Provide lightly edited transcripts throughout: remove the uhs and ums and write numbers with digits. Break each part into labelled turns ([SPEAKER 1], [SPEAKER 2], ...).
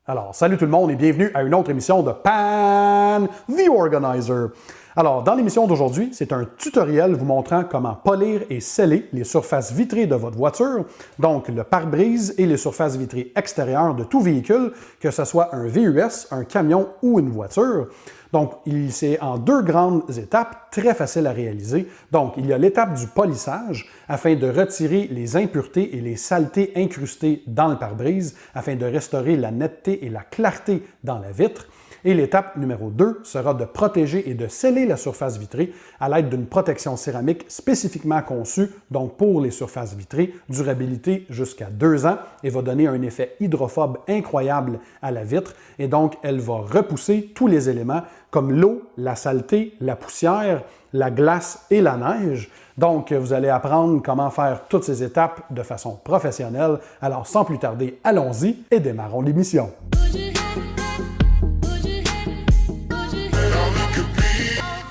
[SPEAKER 1] Alors, salut tout le monde et bienvenue à une autre émission de Pan the Organizer. Alors, dans l'émission d'aujourd'hui, c'est un tutoriel vous montrant comment polir et sceller les surfaces vitrées de votre voiture, donc le pare-brise et les surfaces vitrées extérieures de tout véhicule, que ce soit un VUS, un camion ou une voiture. Donc, c'est en deux grandes étapes, très faciles à réaliser. Donc, il y a l'étape du polissage, afin de retirer les impuretés et les saletés incrustées dans le pare-brise, afin de restaurer la netteté et la clarté dans la vitre. Et l'étape numéro 2 sera de protéger et de sceller la surface vitrée à l'aide d'une protection céramique spécifiquement conçue, donc pour les surfaces vitrées, durabilité jusqu'à 2 ans, et va donner un effet hydrophobe incroyable à la vitre. Et donc, elle va repousser tous les éléments comme l'eau, la saleté, la poussière, la glace et la neige. Donc, vous allez apprendre comment faire toutes ces étapes de façon professionnelle. Alors, sans plus tarder, allons-y et démarrons l'émission.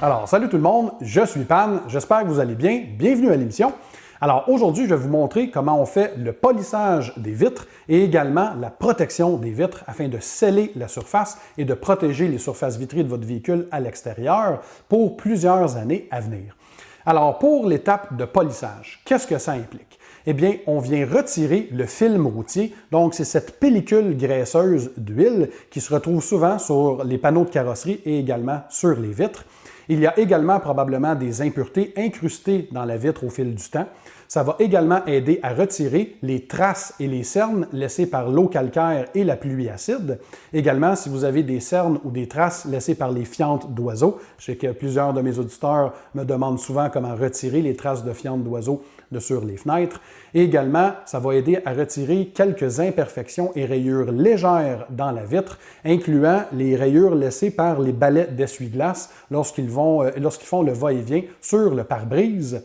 [SPEAKER 1] Alors, salut tout le monde, je suis Pan, j'espère que vous allez bien, bienvenue à l'émission. Alors aujourd'hui, je vais vous montrer comment on fait le polissage des vitres et également la protection des vitres afin de sceller la surface et de protéger les surfaces vitrées de votre véhicule à l'extérieur pour plusieurs années à venir. Alors pour l'étape de polissage, qu'est-ce que ça implique? Eh bien, on vient retirer le film routier, donc c'est cette pellicule graisseuse d'huile qui se retrouve souvent sur les panneaux de carrosserie et également sur les vitres. Il y a également probablement des impuretés incrustées dans la vitre au fil du temps. Ça va également aider à retirer les traces et les cernes laissées par l'eau calcaire et la pluie acide. Également, si vous avez des cernes ou des traces laissées par les fientes d'oiseaux, je sais que plusieurs de mes auditeurs me demandent souvent comment retirer les traces de fientes d'oiseaux sur les fenêtres. Et également, ça va aider à retirer quelques imperfections et rayures légères dans la vitre, incluant les rayures laissées par les balais d'essuie-glace lorsqu'ils font le va-et-vient sur le pare-brise.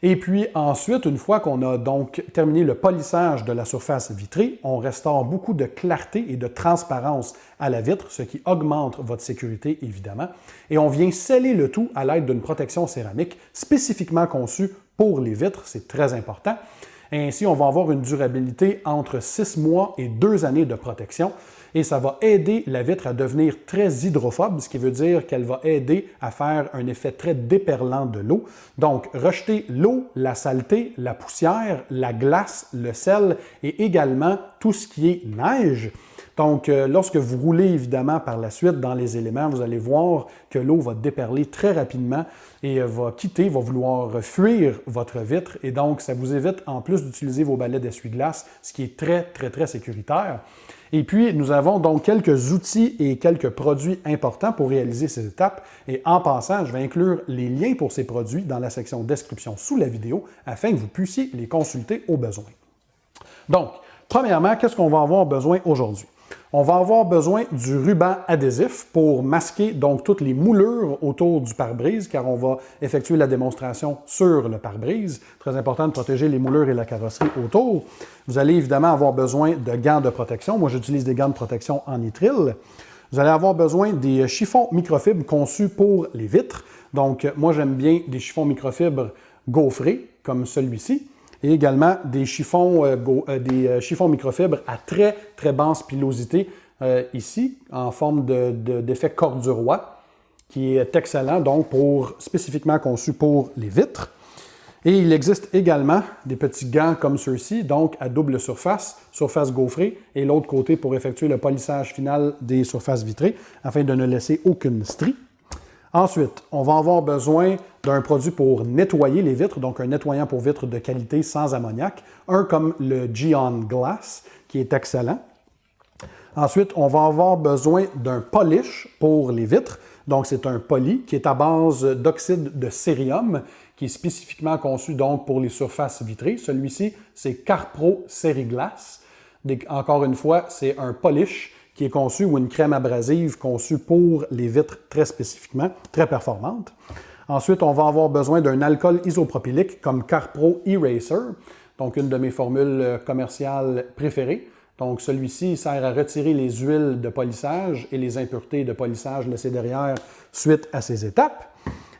[SPEAKER 1] Et puis ensuite, une fois qu'on a donc terminé le polissage de la surface vitrée, on restaure beaucoup de clarté et de transparence à la vitre, ce qui augmente votre sécurité évidemment. Et on vient sceller le tout à l'aide d'une protection céramique spécifiquement conçue pour les vitres, c'est très important. Ainsi, on va avoir une durabilité entre 6 mois et 2 années de protection et ça va aider la vitre à devenir très hydrophobe, ce qui veut dire qu'elle va aider à faire un effet très déperlant de l'eau. Donc, rejeter l'eau, la saleté, la poussière, la glace, le sel et également tout ce qui est neige. Donc, lorsque vous roulez évidemment par la suite dans les éléments, vous allez voir que l'eau va déperler très rapidement et va vouloir fuir votre vitre. Et donc, ça vous évite en plus d'utiliser vos balais d'essuie-glace, ce qui est très, très, très sécuritaire. Et puis, nous avons donc quelques outils et quelques produits importants pour réaliser ces étapes. Et en passant, je vais inclure les liens pour ces produits dans la section description sous la vidéo afin que vous puissiez les consulter au besoin. Donc, premièrement, qu'est-ce qu'on va avoir besoin aujourd'hui? On va avoir besoin du ruban adhésif pour masquer donc toutes les moulures autour du pare-brise, car on va effectuer la démonstration sur le pare-brise. Très important de protéger les moulures et la carrosserie autour. Vous allez évidemment avoir besoin de gants de protection. Moi, j'utilise des gants de protection en nitrile. Vous allez avoir besoin des chiffons microfibres conçus pour les vitres. Donc, moi, j'aime bien des chiffons microfibres gaufrés, comme celui-ci. Et également des chiffons microfibres à très, très basse pilosité, ici, en forme d'effet corduroy, qui est excellent, donc spécifiquement conçu pour les vitres. Et il existe également des petits gants comme ceux-ci, donc à double surface gaufrée, et l'autre côté pour effectuer le polissage final des surfaces vitrées, afin de ne laisser aucune strie. Ensuite, on va avoir besoin d'un produit pour nettoyer les vitres, donc un nettoyant pour vitres de qualité sans ammoniac, un comme le Geon Glass, qui est excellent. Ensuite, on va avoir besoin d'un polish pour les vitres, donc c'est un poli qui est à base d'oxyde de cérium, qui est spécifiquement conçu donc pour les surfaces vitrées. Celui-ci, c'est Carpro Ceriglass. Encore une fois, c'est un polish qui est conçu, ou une crème abrasive conçue pour les vitres très spécifiquement, très performante. Ensuite, on va avoir besoin d'un alcool isopropylique comme Carpro Eraser, donc une de mes formules commerciales préférées. Donc celui-ci sert à retirer les huiles de polissage et les impuretés de polissage laissées derrière suite à ces étapes.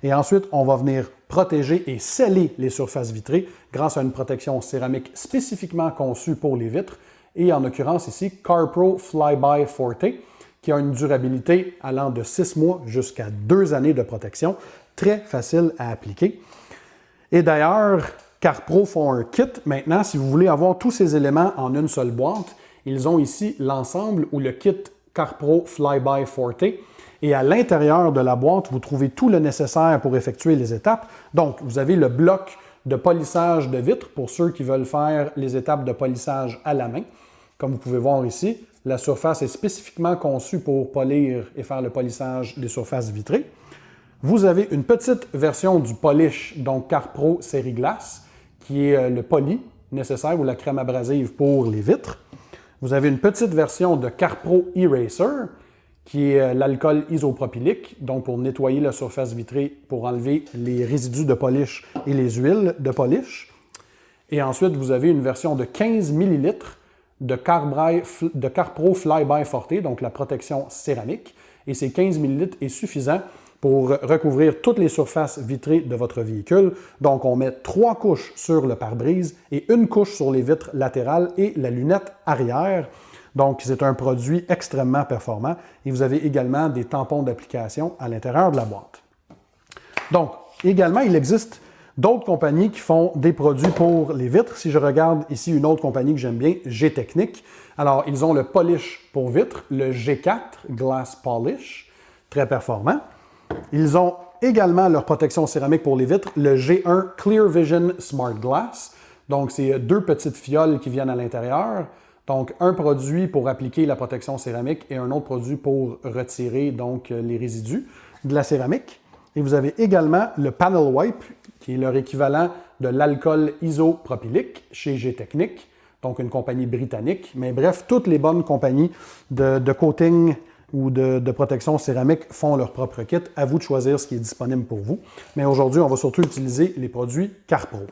[SPEAKER 1] Et ensuite, on va venir protéger et sceller les surfaces vitrées grâce à une protection céramique spécifiquement conçue pour les vitres et en l'occurrence ici CarPro Flyby Forte, qui a une durabilité allant de 6 mois jusqu'à 2 années de protection. Très facile à appliquer. Et d'ailleurs, CarPro font un kit. Maintenant, si vous voulez avoir tous ces éléments en une seule boîte, ils ont ici l'ensemble ou le kit CarPro Flyby Forte. Et à l'intérieur de la boîte, vous trouvez tout le nécessaire pour effectuer les étapes. Donc, vous avez le bloc de polissage de vitres pour ceux qui veulent faire les étapes de polissage à la main. Comme vous pouvez voir ici, la surface est spécifiquement conçue pour polir et faire le polissage des surfaces vitrées. Vous avez une petite version du polish, donc CarPro Série Glace, qui est le poli nécessaire ou la crème abrasive pour les vitres. Vous avez une petite version de CarPro Eraser, qui est l'alcool isopropylique, donc pour nettoyer la surface vitrée, pour enlever les résidus de polish et les huiles de polish. Et ensuite, vous avez une version de 15 ml de CarPro Flyby Forte, donc la protection céramique. Et ces 15 ml est suffisant pour recouvrir toutes les surfaces vitrées de votre véhicule. Donc, on met 3 couches sur le pare-brise et une couche sur les vitres latérales et la lunette arrière. Donc, c'est un produit extrêmement performant et vous avez également des tampons d'application à l'intérieur de la boîte. Donc, également, il existe d'autres compagnies qui font des produits pour les vitres. Si je regarde ici une autre compagnie que j'aime bien, G-Technique. Alors, ils ont le polish pour vitres, le G4 Glass Polish, très performant. Ils ont également leur protection céramique pour les vitres, le G1 Clear Vision Smart Glass. Donc, c'est 2 petites fioles qui viennent à l'intérieur. Donc, un produit pour appliquer la protection céramique et un autre produit pour retirer donc les résidus de la céramique. Et vous avez également le Panel Wipe, qui est leur équivalent de l'alcool isopropylique chez G-Technique, donc une compagnie britannique. Mais bref, toutes les bonnes compagnies de coating ou de protection céramique font leur propre kit. À vous de choisir ce qui est disponible pour vous. Mais aujourd'hui, on va surtout utiliser les produits CarPro.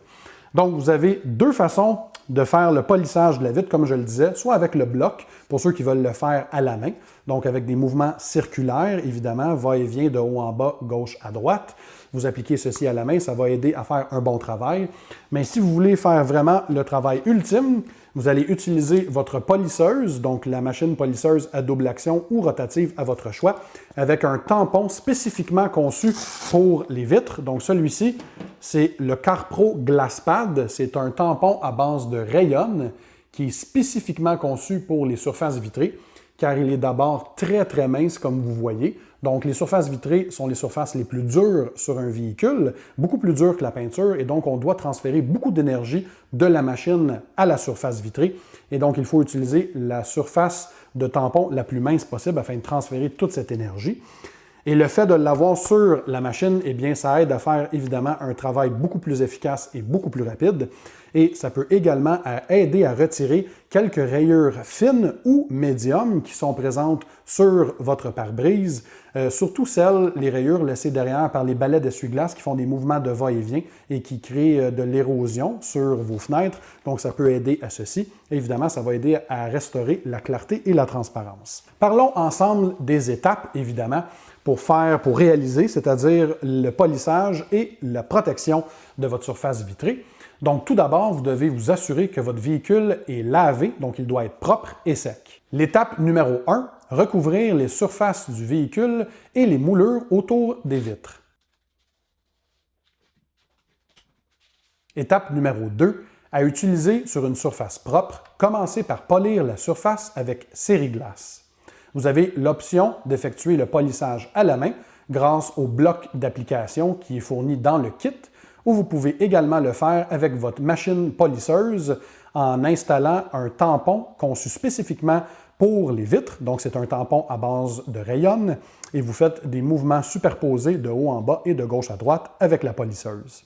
[SPEAKER 1] Donc, vous avez 2 façons de faire le polissage de la vitre, comme je le disais, soit avec le bloc, pour ceux qui veulent le faire à la main, donc avec des mouvements circulaires, évidemment, va-et-vient de haut en bas, gauche à droite. Vous appliquez ceci à la main, ça va aider à faire un bon travail. Mais si vous voulez faire vraiment le travail ultime, vous allez utiliser votre polisseuse, donc la machine polisseuse à double action ou rotative à votre choix, avec un tampon spécifiquement conçu pour les vitres. Donc celui-ci, c'est le CarPro Glass Pad. C'est un tampon à base de rayon qui est spécifiquement conçu pour les surfaces vitrées, car il est d'abord très très mince comme vous voyez. Donc les surfaces vitrées sont les surfaces les plus dures sur un véhicule, beaucoup plus dures que la peinture, et donc on doit transférer beaucoup d'énergie de la machine à la surface vitrée. Et donc il faut utiliser la surface de tampon la plus mince possible afin de transférer toute cette énergie. Et le fait de l'avoir sur la machine, eh bien, ça aide à faire évidemment un travail beaucoup plus efficace et beaucoup plus rapide. Et ça peut également aider à retirer quelques rayures fines ou médiums qui sont présentes sur votre pare-brise, surtout les rayures laissées derrière par les balais d'essuie-glace qui font des mouvements de va-et-vient et qui créent de l'érosion sur vos fenêtres. Donc, ça peut aider à ceci. Et évidemment, ça va aider à restaurer la clarté et la transparence. Parlons ensemble des étapes, évidemment, pour réaliser, c'est-à-dire le polissage et la protection de votre surface vitrée. Donc, tout d'abord, vous devez vous assurer que votre véhicule est lavé, donc il doit être propre et sec. L'étape numéro 1, recouvrir les surfaces du véhicule et les moulures autour des vitres. Étape numéro 2, à utiliser sur une surface propre, commencez par polir la surface avec Sériglace. Vous avez l'option d'effectuer le polissage à la main grâce au bloc d'application qui est fourni dans le kit, ou vous pouvez également le faire avec votre machine polisseuse en installant un tampon conçu spécifiquement pour les vitres. Donc, c'est un tampon à base de rayon et vous faites des mouvements superposés de haut en bas et de gauche à droite avec la polisseuse.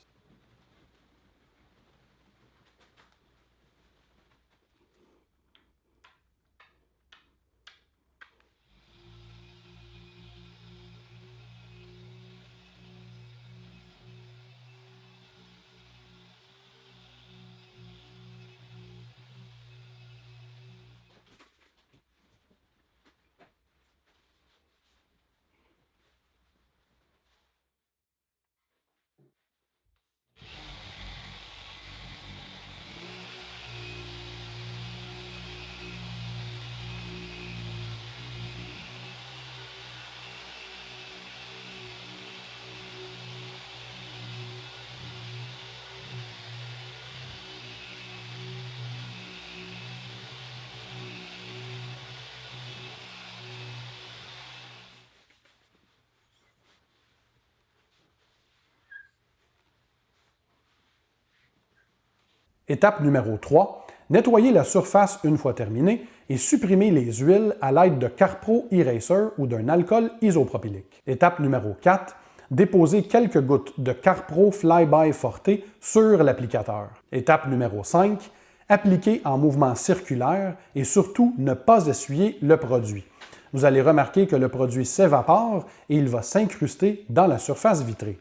[SPEAKER 1] Étape numéro 3. Nettoyez la surface une fois terminée et supprimez les huiles à l'aide de Carpro Eraser ou d'un alcool isopropylique. Étape numéro 4. Déposez quelques gouttes de Carpro Fly-By Forte sur l'applicateur. Étape numéro 5. Appliquez en mouvement circulaire et surtout ne pas essuyer le produit. Vous allez remarquer que le produit s'évapore et il va s'incruster dans la surface vitrée.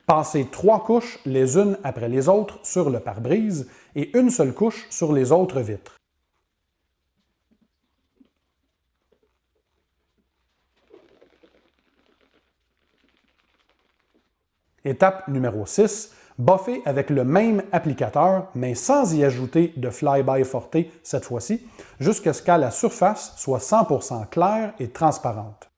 [SPEAKER 1] Passez 3 couches les unes après les autres sur le pare-brise et une seule couche sur les autres vitres. Étape numéro 6. Boffez avec le même applicateur, mais sans y ajouter de Fly-By Forte cette fois-ci, jusqu'à ce que la surface soit 100% claire et transparente.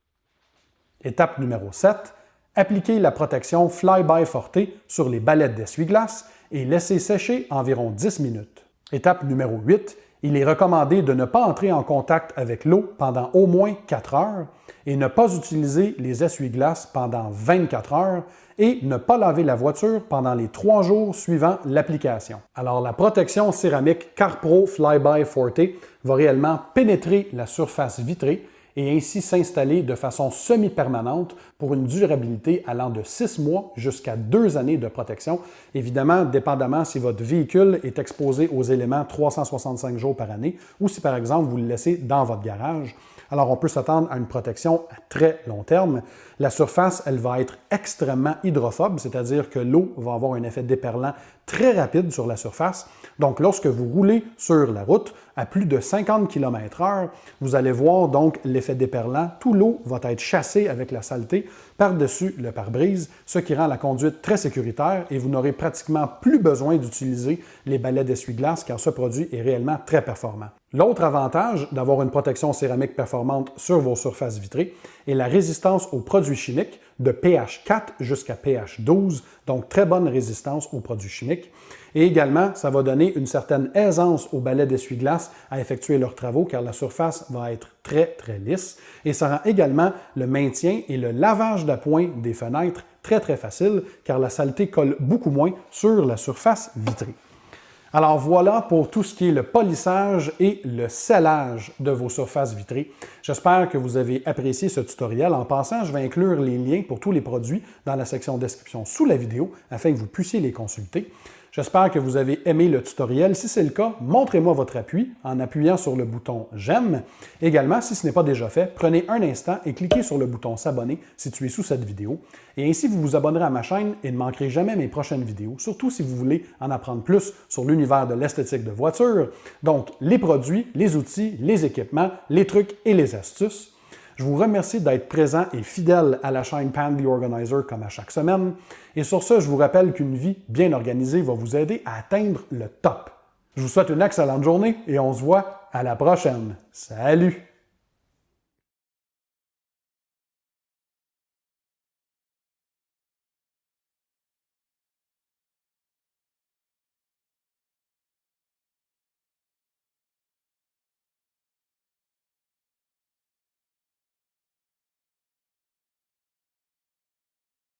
[SPEAKER 1] Étape numéro 7. Appliquez la protection Fly-By Forte sur les balettes d'essuie-glace et laissez sécher environ 10 minutes. Étape numéro 8. Il est recommandé de ne pas entrer en contact avec l'eau pendant au moins 4 heures et ne pas utiliser les essuie-glaces pendant 24 heures et ne pas laver la voiture pendant les 3 jours suivant l'application. Alors, la protection céramique Carpro Fly-By Forte va réellement pénétrer la surface vitrée et ainsi s'installer de façon semi-permanente pour une durabilité allant de 6 mois jusqu'à 2 années de protection. Évidemment, dépendamment si votre véhicule est exposé aux éléments 365 jours par année ou si, par exemple, vous le laissez dans votre garage. Alors, on peut s'attendre à une protection à très long terme. La surface, elle va être extrêmement hydrophobe, c'est-à-dire que l'eau va avoir un effet déperlant très rapide sur la surface. Donc, lorsque vous roulez sur la route à plus de 50 km/h, vous allez voir donc l'effet déperlant. Tout l'eau va être chassée avec la saleté par-dessus le pare-brise, ce qui rend la conduite très sécuritaire et vous n'aurez pratiquement plus besoin d'utiliser les balais d'essuie-glace car ce produit est réellement très performant. L'autre avantage d'avoir une protection céramique performante sur vos surfaces vitrées est la résistance aux produits chimiques de pH 4 jusqu'à pH 12, donc très bonne résistance aux produits chimiques. Et également, ça va donner une certaine aisance aux balais d'essuie-glace à effectuer leurs travaux car la surface va être très lisse et ça rend également le maintien et le lavage d'appoint des fenêtres très facile car la saleté colle beaucoup moins sur la surface vitrée. Alors voilà pour tout ce qui est le polissage et le scellage de vos surfaces vitrées. J'espère que vous avez apprécié ce tutoriel. En passant, je vais inclure les liens pour tous les produits dans la section description sous la vidéo afin que vous puissiez les consulter. J'espère que vous avez aimé le tutoriel. Si c'est le cas, montrez-moi votre appui en appuyant sur le bouton « J'aime ». Également, si ce n'est pas déjà fait, prenez un instant et cliquez sur le bouton « S'abonner » situé sous cette vidéo. Et ainsi, vous vous abonnerez à ma chaîne et ne manquerez jamais mes prochaines vidéos, surtout si vous voulez en apprendre plus sur l'univers de l'esthétique de voiture, donc les produits, les outils, les équipements, les trucs et les astuces. Je vous remercie d'être présent et fidèle à la chaîne Pan the Organizer comme à chaque semaine. Et sur ce, je vous rappelle qu'une vie bien organisée va vous aider à atteindre le top. Je vous souhaite une excellente journée et on se voit à la prochaine. Salut!